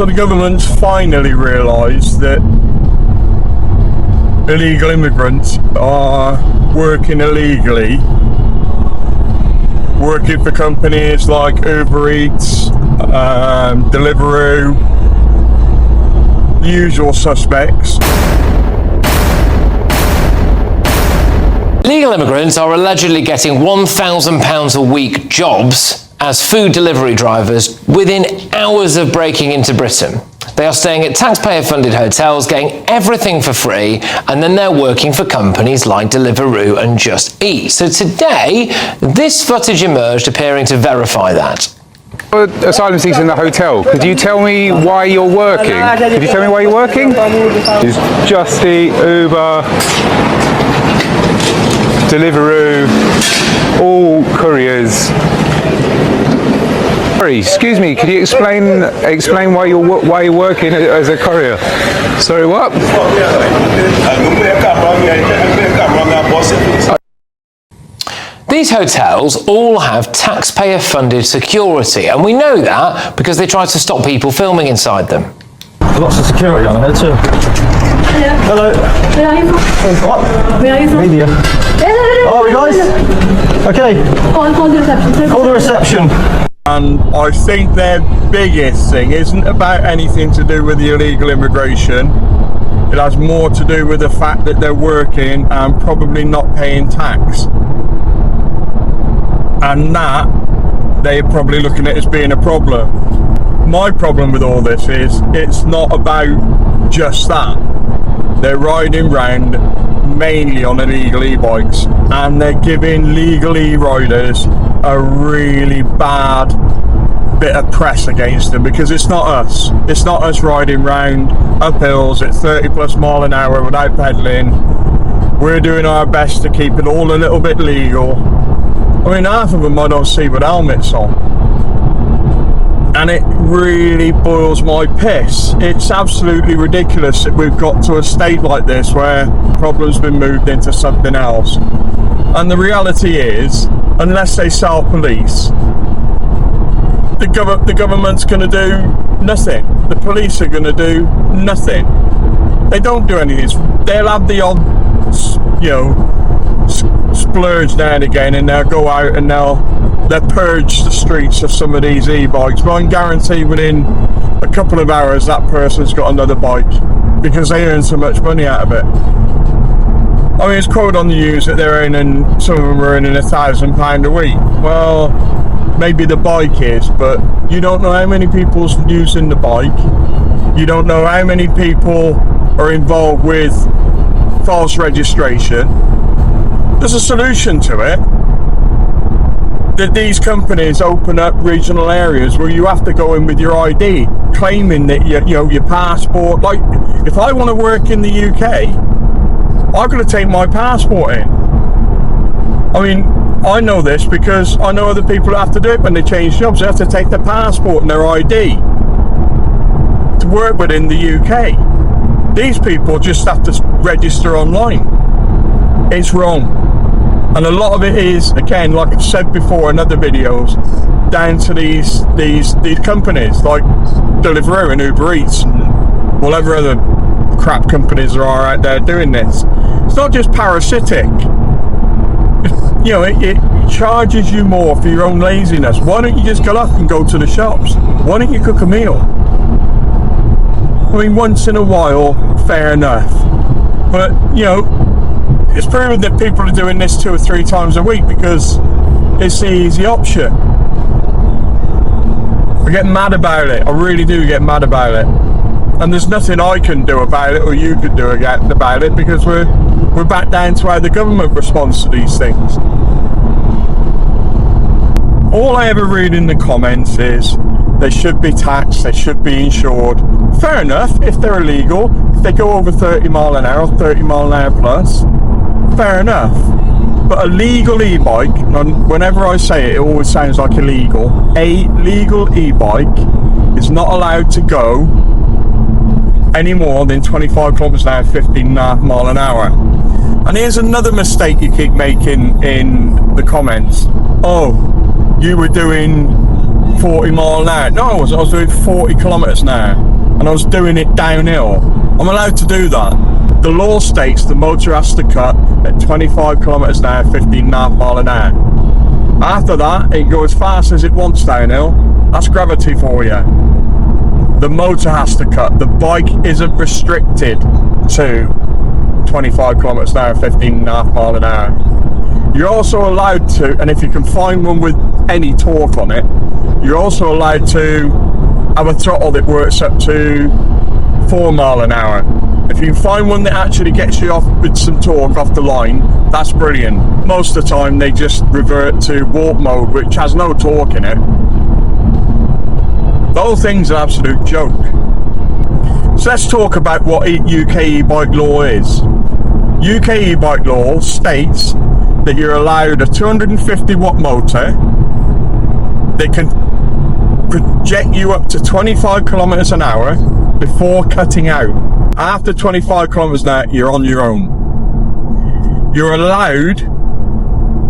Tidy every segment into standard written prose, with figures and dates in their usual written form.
So the government's finally realised that illegal immigrants are working illegally, working for companies like Uber Eats, Deliveroo, the usual suspects. Illegal immigrants are allegedly getting £1,000 a week jobs as food delivery drivers within hours of breaking into Britain. They are staying at taxpayer-funded hotels, getting everything for free, and then they're working for companies like Deliveroo and Just Eat. So today, this footage emerged appearing to verify that. Asylum seekers in the hotel. Could you tell me why you're working? Could you tell me why you're working? It's Just Eat, Uber, Deliveroo, all couriers. Sorry, excuse me. Could you explain why you're working as a courier? Sorry, what? These hotels all have taxpayer-funded security, and we know that because they try to stop people filming inside them. Lots of security on here too. Hello. Where are you from? What? Where are you from? Media. Oh, are we guys? Okay. Call the reception. Call the reception. And I think their biggest thing isn't about anything to do with the illegal immigration. It has more to do with the fact that they're working and probably not paying tax. And that they're probably looking at as being a problem. My problem with all this is it's not about just that. They're riding round mainly on illegal e-bikes, and they're giving legal e-riders a really bad bit of press against them, because it's not us riding round up hills at 30 plus mile an hour without pedaling. We're doing our best to keep it all a little bit legal. I mean, half of them I don't see with helmets on, and it really boils my piss. It's absolutely ridiculous that we've got to a state like this where the problem's been moved into something else. And the reality is, unless they sell police, the government's going to do nothing. The police are going to do nothing. They don't do anything. They'll have the odd, splurge now and again, and they'll go out and they'll purge the streets of some of these e-bikes, but I can guarantee within a couple of hours that person's got another bike, because they earn so much money out of it. I mean, it's quoted on the news that they're earning, some of them are earning £1,000 a week. Well, maybe the bike is, but you don't know how many people's using the bike. You don't know how many people are involved with false registration. There's a solution to it. That these companies open up regional areas where you have to go in with your ID, claiming that your passport. Like, if I want to work in the UK, I've got to take my passport in. I mean, I know this because I know other people that have to do it when they change jobs. They have to take their passport and their ID to work within the UK. These people just have to register online. It's wrong. And a lot of it is, again, like I've said before in other videos, down to these companies like Deliveroo and Uber Eats and whatever other crap companies there are out there doing this. It's not just parasitic. It charges you more for your own laziness. Why don't you just get up and go to the shops? Why don't you cook a meal? I mean, once in a while, fair enough. But, it's proven that people are doing this 2 or 3 times a week because it's the easy option. I get mad about it. I really do get mad about it. And there's nothing I can do about it, or you could do about it, because we're back down to how the government responds to these things. All I ever read in the comments is they should be taxed, they should be insured. Fair enough, if they're illegal, if they go over 30 mile an hour, 30 mile an hour plus, fair enough. But a legal e-bike, and whenever I say it, it always sounds like illegal. A legal e-bike is not allowed to go any more than 25 kilometers an hour, 15.5 mile an hour. And here's another mistake you keep making in the comments. Oh, you were doing 40 mile an hour. No, I wasn't. I was doing 40 kilometers an hour. and I was doing it downhill, I'm allowed to do that. The law states the motor has to cut at 25 kilometers an hour, 15.5 mile an hour. After that, it can go as fast as it wants downhill. That's gravity for you. The motor has to cut. The bike isn't restricted to 25 kilometers an hour, 15.5 mile an hour. You're also allowed to, and if you can find one with any torque on it, you're also allowed to have a throttle that works up to 4 mile an hour. If you find one that actually gets you off with some torque off the line, that's brilliant. Most of the time they just revert to warp mode, which has no torque in it. The whole thing's an absolute joke. So let's talk about what UK e-bike law is. UK e-bike law states that you're allowed a 250 watt motor that can project you up to 25 kilometers an hour before cutting out. After 25 kilometers an hour, you're on your own. You're allowed,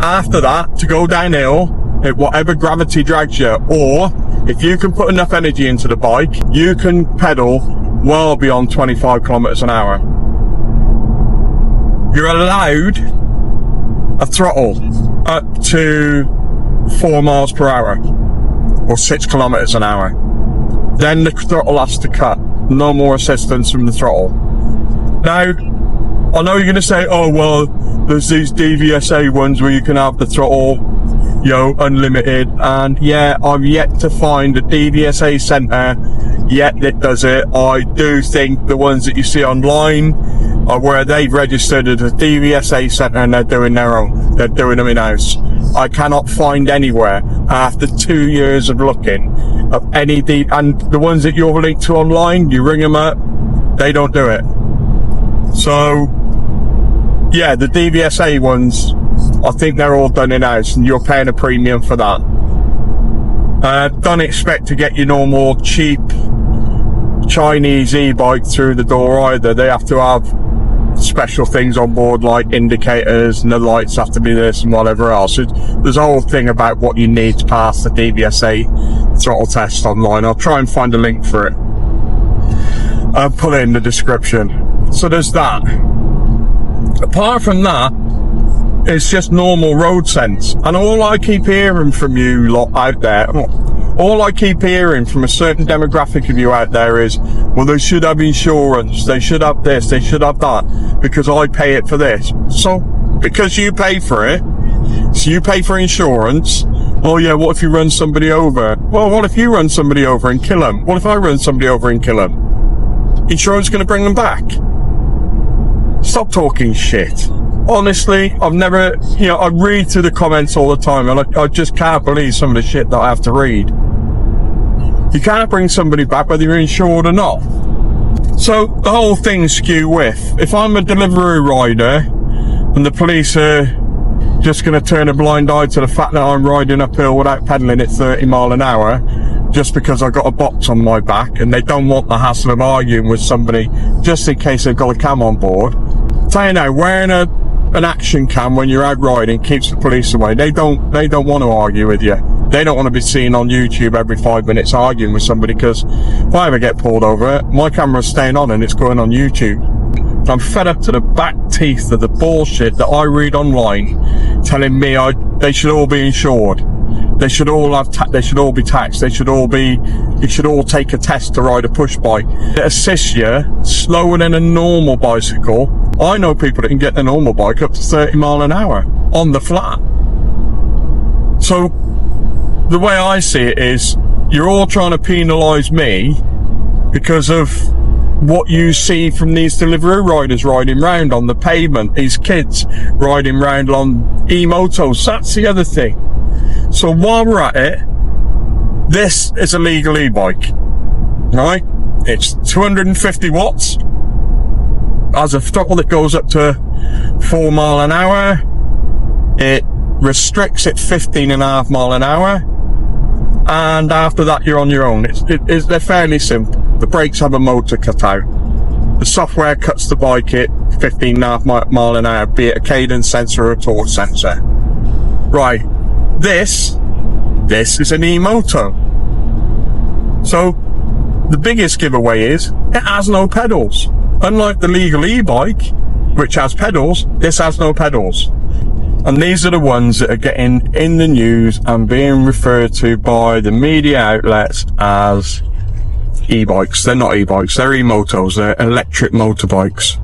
after that, to go downhill at whatever gravity drags you, or if you can put enough energy into the bike, you can pedal well beyond 25 kilometers an hour. You're allowed a throttle up to 4 miles per hour, or 6 kilometers an hour. Then the throttle has to cut. No more assistance from the throttle. Now, I know you're going to say, oh, well, there's these DVSA ones where you can have the throttle, you know, unlimited. And yeah, I've yet to find a DVSA centre yet that does it. I do think the ones that you see online are where they've registered as a DVSA centre and they're doing their own. They're doing them in-house. I cannot find anywhere after 2 years of looking of any and the ones that you're linked to online, you ring them up, they don't do it. So yeah, the DVSA ones, I think they're all done in-house and you're paying a premium for that. Don't expect to get your normal cheap Chinese e-bike through the door either. They have to have special things on board like indicators, and the lights have to be this and whatever else. There's a whole thing about what you need to pass the DVSA throttle test online. I'll try and find a link for it. I'll put it in the description. So there's that. Apart from that, it's just normal road sense. And all I keep hearing from you lot out there, all I keep hearing from a certain demographic of you out there is, well, they should have insurance, they should have this, they should have that, because I pay it for this. So, because you pay for it, so you pay for insurance, oh yeah, what if you run somebody over? Well, what if you run somebody over and kill them? What if I run somebody over and kill them? Insurance going to bring them back? Stop talking shit. Honestly, I've never, you know, I read through the comments all the time and I just can't believe some of the shit that I have to read. You can't bring somebody back whether you're insured or not. So the whole thing's skew with. If I'm a delivery rider and the police are just going to turn a blind eye to the fact that I'm riding uphill without pedalling at 30 mile an hour just because I've got a box on my back and they don't want the hassle of arguing with somebody just in case they've got a cam on board. So you know, wearing an action cam when you're out riding keeps the police away. They don't want to argue with you. They don't want to be seen on YouTube every 5 minutes arguing with somebody, because if I ever get pulled over, my camera's staying on and it's going on YouTube. I'm fed up to the back teeth of the bullshit that I read online telling me they should all be insured. They should all have they should all be taxed. You should all take a test to ride a push bike. It assists you slower than a normal bicycle. I know people that can get their normal bike up to 30 mile an hour on the flat. So the way I see it is, you're all trying to penalise me because of what you see from these delivery riders riding round on the pavement, these kids riding round on E-motos. That's the other thing. So while we're at it, this is a legal e-bike, right? It's 250 watts, has a throttle that goes up to 4 mile an hour. It restricts at 15.5 mile an hour, and after that you're on your own. They're fairly simple. The brakes have a motor cut out. The software cuts the bike at 15.5 mile an hour, be it a cadence sensor or a torque sensor. Right, this is an E-moto. So The biggest giveaway is it has no pedals. Unlike the legal e-bike, which has pedals, this has no pedals. And these are the ones that are getting in the news and being referred to by the media outlets as e-bikes. They're not e-bikes, they're E-motos, they're electric motorbikes.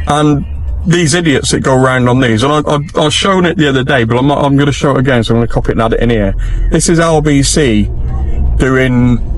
And these idiots that go around on these, and I've shown it the other day, but I'm going to show it again, so I'm going to copy it and add it in here. This is LBC doing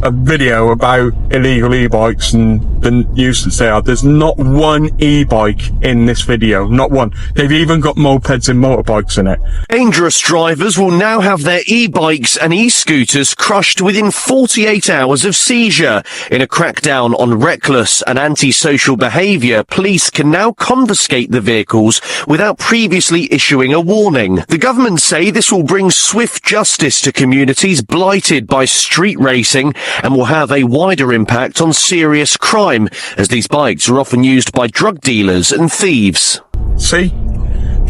a video about illegal e-bikes and the nuisance they are. There's not one e-bike in this video, not one. They've even got mopeds and motorbikes in it. Dangerous drivers will now have their e-bikes and e-scooters crushed within 48 hours of seizure. In a crackdown on reckless and antisocial behaviour, police can now confiscate the vehicles without previously issuing a warning. The government say this will bring swift justice to communities blighted by street racing and will have a wider impact on serious crime, as these bikes are often used by drug dealers and thieves. See?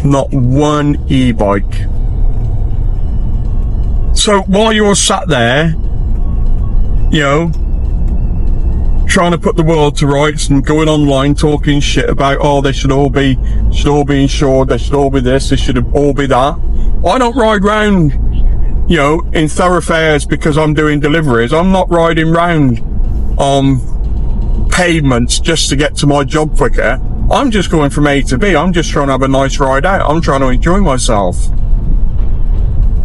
Not one e-bike. So while you're sat there, you know, trying to put the world to rights and going online talking shit about, oh, they should all be insured, they should all be this, they should all be that. I don't ride round, you know, in thoroughfares because I'm doing deliveries. I'm not riding round on pavements just to get to my job quicker. I'm just going from A to B. I'm just trying to have a nice ride out. I'm trying to enjoy myself.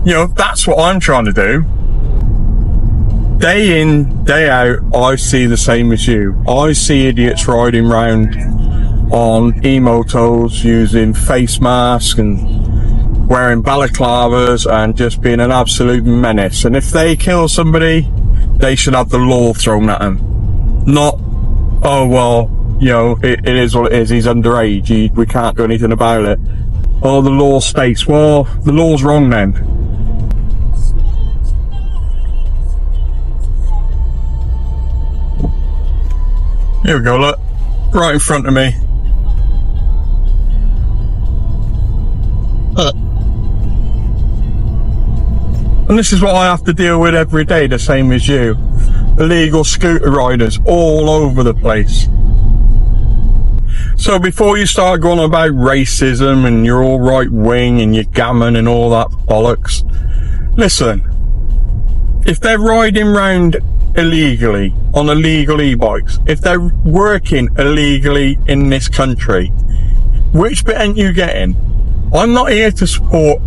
You know, that's what I'm trying to do. Day in, day out, I see the same as you. I see idiots riding round on E-motos using face masks and wearing balaclavas and just being an absolute menace. And if they kill somebody, they should have the law thrown at them. Not, oh, well, you know, it is what it is. He's underage. We can't do anything about it. Oh, the law states. Well, the law's wrong then. Here we go, look. Right in front of me. And this is what I have to deal with every day, the same as you. Illegal scooter riders all over the place. So before you start going on about racism and you're all right wing and you're gammon and all that bollocks, listen, if they're riding round illegally on illegal e-bikes, if they're working illegally in this country, which bit ain't you getting? I'm not here to support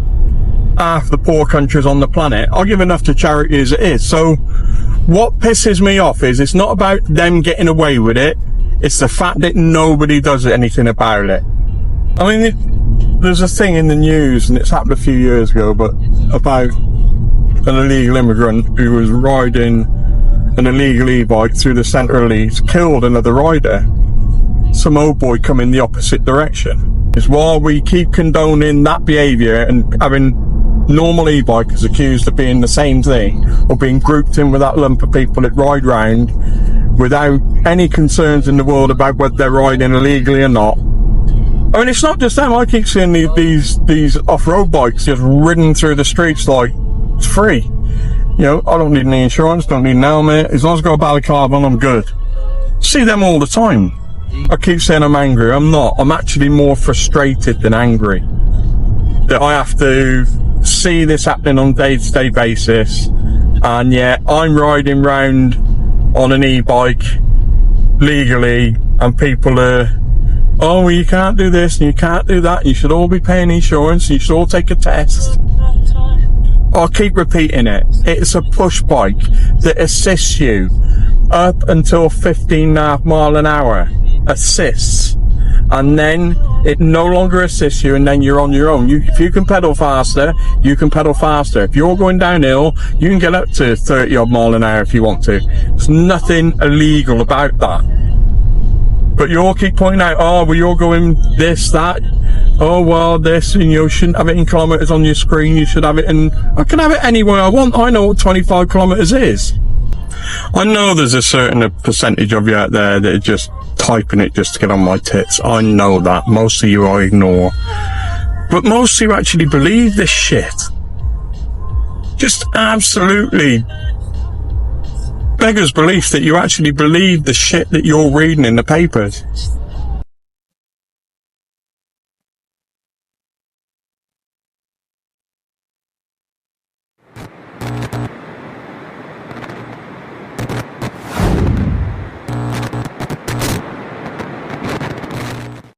half the poor countries on the planet. I give enough to charity as it is. So what pisses me off is it's not about them getting away with it, it's the fact that nobody does anything about it. I mean, there's a thing in the news, and it's happened a few years ago, but about an illegal immigrant who was riding an illegal e-bike through the centre of Leeds, killed another rider. Some old boy come in the opposite direction. It's while we keep condoning that behaviour and having normal e-bikers accused of being the same thing, or being grouped in with that lump of people that ride round without any concerns in the world about whether they're riding illegally or not. I mean, it's not just them. I keep seeing these off-road bikes just ridden through the streets like it's free. You know, I don't need any insurance, don't need an helmet. As long as I've got a balaclava on, I'm good. See them all the time. I keep saying I'm angry. I'm not. I'm actually more frustrated than angry that I have to see this happening on a day-to-day basis, and yet I'm riding round on an e-bike legally and people are, oh, well, you can't do this and you can't do that, you should all be paying insurance, you should all take a test. I'll keep repeating it. It's a push bike that assists you up until 15.5 miles an hour. Assists. And then it no longer assists you, and then you're on your own. If you can pedal faster, you can pedal faster. If you're going downhill, you can get up to 30 odd mile an hour if you want to. There's nothing illegal about that. But you all keep pointing out, oh, well, you're going this, that. Oh, well, this, and you shouldn't have it in kilometres on your screen. You should have it in... I can have it anywhere I want. I know what 25 kilometres is. I know there's a certain percentage of you out there that are just typing it just to get on my tits. I know that. Most of you I ignore. But most of you actually believe this shit. Just absolutely beggars belief that you actually believe the shit that you're reading in the papers.